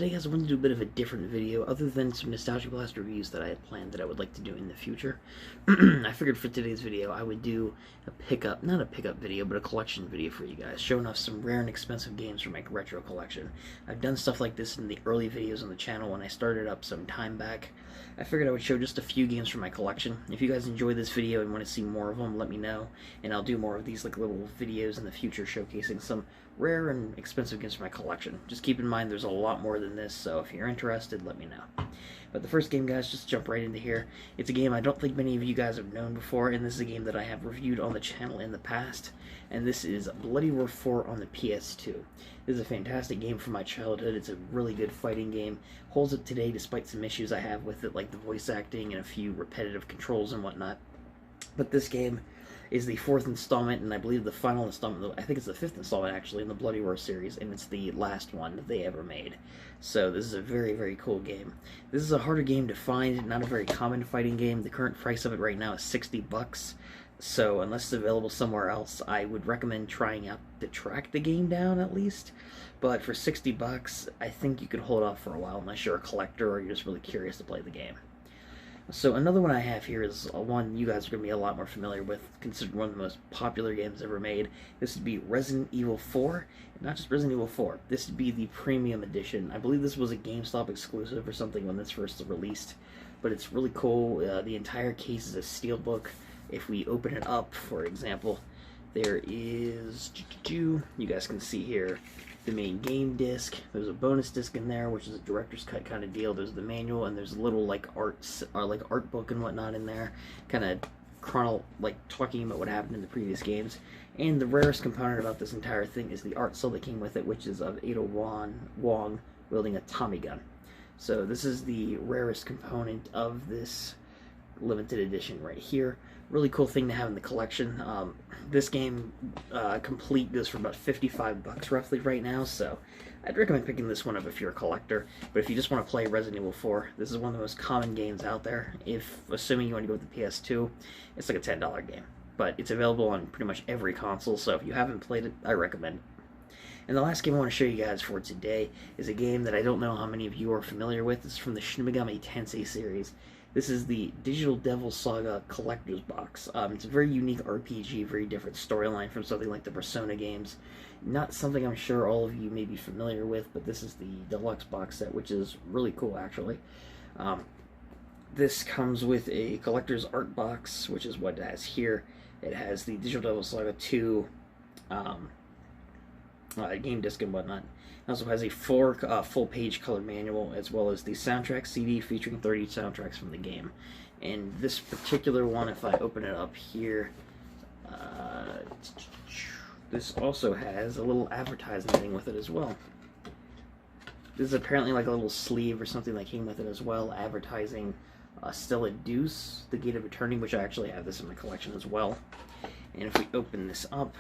today, guys, I wanted to do a bit of a different video, other than some Nostalgia Blast reviews that I had planned that I would like to do in the future. I figured for today's video, I would do a pickup, not a pickup video, but a collection video for you guys, showing off some rare and expensive games from my retro collection. I've done stuff like this in the early videos on the channel when I started up some time back. I figured I would show just a few games from my collection. If you guys enjoy this video and want to see more of them, let me know, and I'll do more of these like little videos in the future showcasing some rare and expensive games from my collection. Just keep in mind there's a lot more than this, so if you're interested, let me know. But the first game, guys, just jump right into here. It's a game I don't think many of you guys have known before, and this is a game that I have reviewed on the channel in the past, and this is Bloody Roar 4 on the PS2. This is a fantastic game from my childhood. It's a really good fighting game. Holds up today despite some issues I have with it, like the voice acting and a few repetitive controls and whatnot. But this game is the fourth installment, and I believe the final installment, I think it's the fifth installment actually, in the Bloody Roar series, and it's the last one that they ever made. So this is a very, very cool game. This is a harder game to find, not a very common fighting game. The current price of it right now is $60. So unless it's available somewhere else, I would recommend trying out to track the game down at least. But for $60, I think you could hold off for a while unless you're a collector or you're just really curious to play the game. So another one I have here is one you guys are going to be a lot more familiar with, considered one of the most popular games ever made. This would be Resident Evil 4, and not just Resident Evil 4. This would be the Premium Edition. I believe this was a GameStop exclusive or something when this first released, but it's really cool. The entire case is a steelbook. If we open it up, for example, there is, you guys can see here, the main game disc. There's a bonus disc in there, which is a director's cut kind of deal. There's the manual, and there's a little like art book and whatnot in there, kind of talking about what happened in the previous games. And the rarest component about this entire thing is the art cell that came with it, which is of Ada Wong wielding a Tommy gun. So this is the rarest component of this limited edition right here. Really cool thing to have in the collection. This game complete goes for about $55 roughly right now, so I'd recommend picking this one up if you're a collector. But if you just want to play Resident Evil 4, this is one of the most common games out there. Assuming you want to go with the PS2, it's like a $10 game. But it's available on pretty much every console, so if you haven't played it, I recommend it. And the last game I want to show you guys for today is a game that I don't know how many of you are familiar with. It's from the Shin Megami Tensei series. This is the Digital Devil Saga Collector's Box. It's a very unique RPG, very different storyline from something like the Persona games. Not something I'm sure all of you may be familiar with, but this is the Deluxe Box Set, which is really cool, actually. This comes with a collector's art box, which is what it has here. It has the Digital Devil Saga 2 game disc and whatnot. It also has a full-page color manual, as well as the soundtrack CD featuring 30 soundtracks from the game. And this particular one, if I open it up here, this also has a little advertising thing with it as well. This is apparently like a little sleeve or something that came with it as well, advertising Stella Deuce, the Gate of Eternity, which I actually have this in my collection as well. And if we open this up,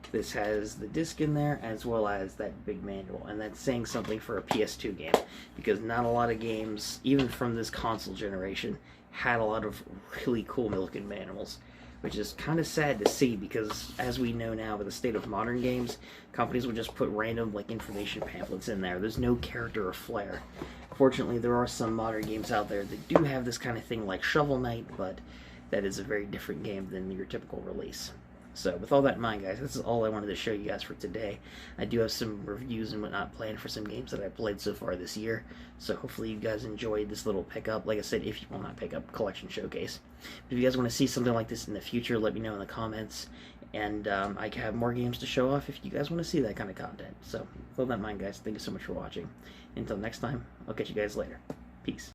this has the disc in there, as well as that big manual, and that's saying something for a PS2 game, because not a lot of games, even from this console generation, had a lot of really cool looking manuals, which is kind of sad to see, because as we know now, with the state of modern games, companies would just put random information pamphlets in there. There's no character or flair. Fortunately, there are some modern games out there that do have this kind of thing, like Shovel Knight, but that is a very different game than your typical release. So with all that in mind, guys, this is all I wanted to show you guys for today. I do have some reviews and whatnot planned for some games that I played so far this year. So hopefully you guys enjoyed this little pickup. Like I said, if you will not pick up collection showcase. But if you guys want to see something like this in the future, let me know in the comments. And I can have more games to show off if you guys want to see that kind of content. So with all that in mind, guys, thank you so much for watching. Until next time, I'll catch you guys later. Peace.